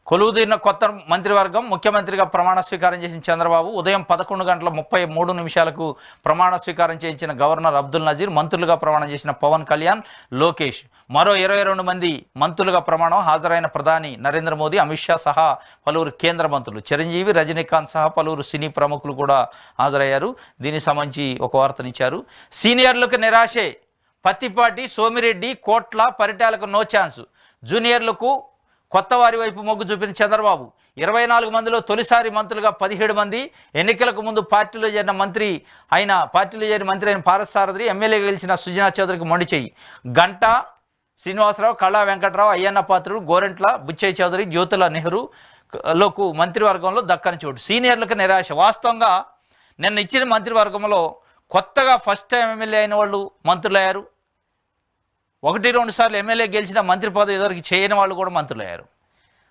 కొలువుదీరిన కొత్త మంత్రివర్గం ముఖ్యమంత్రిగా ప్రమాణ స్వీకారం చేసిన చంద్రబాబు ఉదయం 11:33 ప్రమాణ స్వీకారం చేయించిన గవర్నర్ అబ్దుల్ నజీర్, మంత్రులుగా ప్రమాణం చేసిన పవన్ కళ్యాణ్, లోకేష్, మరో 22 మంది మంత్రులుగా ప్రమాణం హాజరైన ప్రధాని నరేంద్ర మోదీ, అమిత్ షా సహా పలువురు కేంద్ర మంత్రులు, చిరంజీవి, రజనీకాంత్ సహా పలువురు సినీ ప్రముఖులు కూడా హాజరయ్యారు. దీనికి సంబంధించి ఒక వార్తనిచ్చారు. సీనియర్లకు నిరాశే, పత్తిపాటి, సోమిరెడ్డి, కోట్ల, పరిటాలకు నో ఛాన్స్, జూనియర్లకు కొత్త వారి వైపు మొగ్గు చూపిన చంద్రబాబు. 24 మందిలో తొలిసారి మంత్రులుగా 17 మంది. ఎన్నికలకు ముందు పార్టీలో చేరిన మంత్రి అయిన పారసారథి, ఎమ్మెల్యేగా గెలిచిన సుజనా చౌదరికి మొండి చెయ్యి. గంటా శ్రీనివాసరావు, కళా వెంకట్రావు, అయ్యన్న పాత్రుడు, గోరెంట్ల బుచ్చయ్య చౌదరి, జ్యోతుల నెహ్రూ లోకు మంత్రివర్గంలో దక్కని చోటు. సీనియర్లకు నిరాశ. వాస్తవంగా నిన్న ఇచ్చిన మంత్రివర్గంలో కొత్తగా ఫస్ట్ టైం ఎమ్మెల్యే అయిన వాళ్ళు మంత్రులయ్యారు. 1-2 సార్లు ఎమ్మెల్యే గెలిచిన మంత్రి పదవి ఎదురికి చేయని వాళ్ళు కూడా మంత్రులయ్యారు.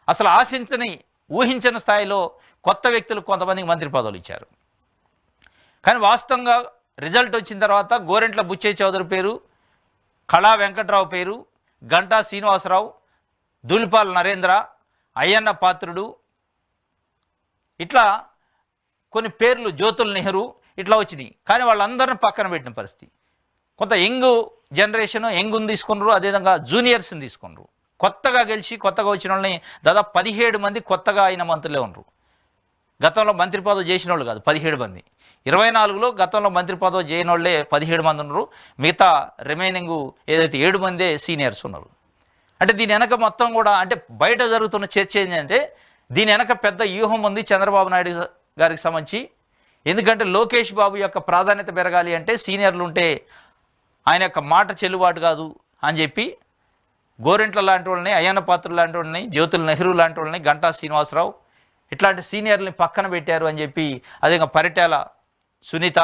అసలు ఆశించని ఊహించని స్థాయిలో కొత్త వ్యక్తులు కొంతమందికి మంత్రి పదవులు ఇచ్చారు. కానీ వాస్తవంగా రిజల్ట్ వచ్చిన తర్వాత గోరెంట్ల బుచ్చయ్య చౌదరి పేరు, కళా వెంకట్రావు పేరు, గంటా శ్రీనివాసరావు, ధూళిపాల నరేంద్ర, అయ్యన్న పాత్రుడు, ఇట్లా కొన్ని పేర్లు, జ్యోతుల నెహ్రూ ఇట్లా వచ్చినాయి. కానీ వాళ్ళందరిని పక్కన పెట్టిన పరిస్థితి. కొంత యంగ్ జనరేషన్ యంగ్ని తీసుకున్నారు, అదేవిధంగా జూనియర్స్ని తీసుకున్నారు. కొత్తగా గెలిచి కొత్తగా వచ్చిన వాళ్ళని దాదాపు 17 మంది కొత్తగా అయిన మంత్రులే ఉన్నారు. గతంలో మంత్రి పదవి చేసిన వాళ్ళు కాదు 17 మంది. 24లో గతంలో మంత్రి పదవి చేయని వాళ్ళే 17 మంది ఉన్నారు. మిగతా రిమైనింగ్ ఏదైతే 7 మందే సీనియర్స్ ఉన్నారు. అంటే దీని వెనక మొత్తం కూడా అంటే బయట జరుగుతున్న చర్చ ఏంటంటే దీని వెనక పెద్ద వ్యూహం ఉంది చంద్రబాబు నాయుడు గారికి సంబంధించి. ఎందుకంటే లోకేష్ బాబు యొక్క ప్రాధాన్యత పెరగాలి అంటే సీనియర్లు ఉంటే ఆయన యొక్క మాట చెల్లుబాటు కాదు అని చెప్పి గోరెంట్ల లాంటి వాళ్ళని, అయ్యన్న పాత్రులు లాంటి వాళ్ళని, జ్యోతుల నెహ్రూ లాంటి వాళ్ళని, గంటా శ్రీనివాసరావు ఇట్లాంటి సీనియర్లని పక్కన పెట్టారు అని చెప్పి, అదే పరిటాల సునీత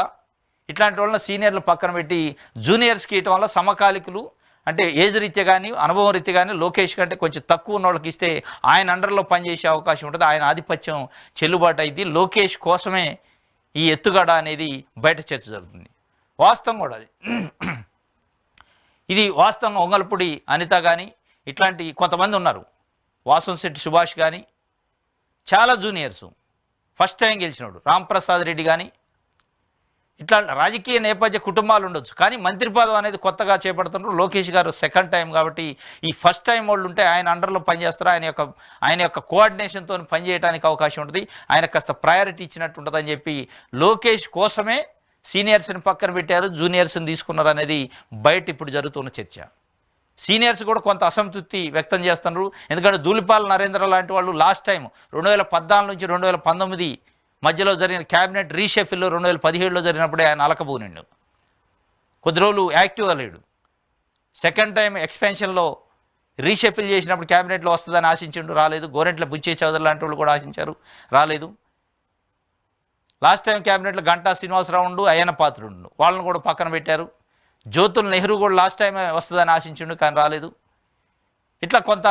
ఇట్లాంటి వాళ్ళని సీనియర్లు పక్కన పెట్టి జూనియర్స్కి ఇవ్వడం వల్ల సమకాలికులు అంటే ఏజ్ రీత్యా కానీ అనుభవం రీత్యా కానీ లోకేష్ కంటే కొంచెం తక్కువ ఉన్న వాళ్ళకి ఇస్తే ఆయన అండర్లో పనిచేసే అవకాశం ఉంటుంది, ఆయన ఆధిపత్యం చెల్లుబాటు అయింది. లోకేష్ కోసమే ఈ ఎత్తుగడ అనేది బయట చర్చ జరుగుతుంది. వాస్తవం కూడా అది. ఇది వాస్తవంగా ఒంగల్పూడి అనిత కానీ ఇట్లాంటి కొంతమంది ఉన్నారు, వాసంశెట్టి సుభాష్ కానీ చాలా juniors, first time గెలిచినోడు Ramprasad Reddy కానీ ఇట్లా రాజకీయ నేపథ్య కుటుంబాలు ఉండొచ్చు. కానీ మంత్రి పదవి అనేది కొత్తగా చేపడుతున్నారు. లోకేష్ గారు సెకండ్ టైం కాబట్టి ఈ ఫస్ట్ టైం వాళ్ళు ఉంటే ఆయన అండర్లో పనిచేస్తారు, ఆయన యొక్క కోఆర్డినేషన్తో పనిచేయడానికి అవకాశం ఉంటుంది, ఆయన కాస్త ప్రయారిటీ ఇచ్చినట్టు ఉంటుంది అని చెప్పి లోకేష్ కోసమే సీనియర్స్ని పక్కన పెట్టారు, జూనియర్స్ని తీసుకున్నారు అనేది బయట ఇప్పుడు జరుగుతున్న చర్చ. సీనియర్స్ కూడా కొంత అసంతృప్తి వ్యక్తం చేస్తున్నారు. ఎందుకంటే ధూళిపాల నరేంద్ర లాంటి వాళ్ళు లాస్ట్ టైం 2014 నుంచి 2019 మధ్యలో జరిగిన క్యాబినెట్ రీషెఫిల్లో 2017లో జరిగినప్పుడే ఆయన అలకబోనిండు, కొద్ది రోజులు యాక్టివ్గా లేడు. సెకండ్ టైం ఎక్స్పెన్షన్లో రీషెఫిల్ చేసినప్పుడు క్యాబినెట్లో వస్తుందని ఆశించిండు, రాలేదు. గోరెంట్ల బుచ్చయ్య చౌదరి లాంటి వాళ్ళు కూడా ఆశించారు, రాలేదు. లాస్ట్ టైం క్యాబినెట్లో గంటా శ్రీనివాసరావు ఉండు, అయ్యన్న పాత్రుడు వాళ్ళని కూడా పక్కన పెట్టారు. జ్యోతుల నెహ్రూ కూడా లాస్ట్ టైం వస్తుందని ఆశించిండు, కానీ రాలేదు. ఇట్లా కొంత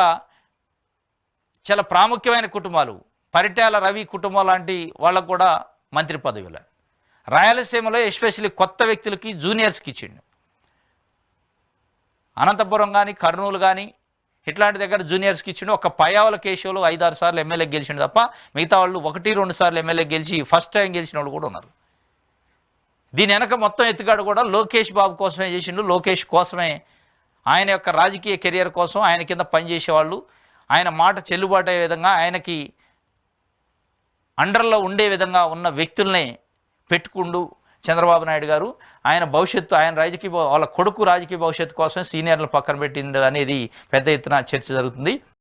చాలా ప్రాముఖ్యమైన కుటుంబాలు, పరిటాల రవి కుటుంబం లాంటి వాళ్ళకు కూడా మంత్రి పదవిలే. రాయలసీమలో ఎస్పెషల్లీ కొత్త వ్యక్తులకి జూనియర్స్కి ఇచ్చిండు. అనంతపురం కానీ కర్నూలు కానీ ఇట్లాంటి దగ్గర జూనియర్స్కి ఇచ్చిండు. ఒక పయ్యావుల కేశవులు 5-6 సార్లు ఎమ్మెల్యే గెలిచిండు తప్ప మిగతా వాళ్ళు 1-2 సార్లు ఎమ్మెల్యే గెలిచి ఫస్ట్ టైం గెలిచిన వాళ్ళు కూడా ఉన్నారు. దీని వెనక మొత్తం ఎత్తుగాడు కూడా లోకేష్ బాబు కోసమే చేసిండు. లోకేష్ కోసమే, ఆయన యొక్క రాజకీయ కెరియర్ కోసం ఆయన కింద పనిచేసేవాళ్ళు, ఆయన మాట చెల్లుబాటు అయ్యే విధంగా, ఆయనకి అండర్లో ఉండే విధంగా ఉన్న వ్యక్తుల్ని పెట్టుకుంటూ చంద్రబాబు నాయుడు గారు ఆయన భవిష్యత్తు, ఆయన వాళ్ళ కొడుకు రాజకీయ భవిష్యత్తు కోసమే సీనియర్లు పక్కన పెట్టింది అనేది పెద్ద ఎత్తున చర్చ జరుగుతుంది.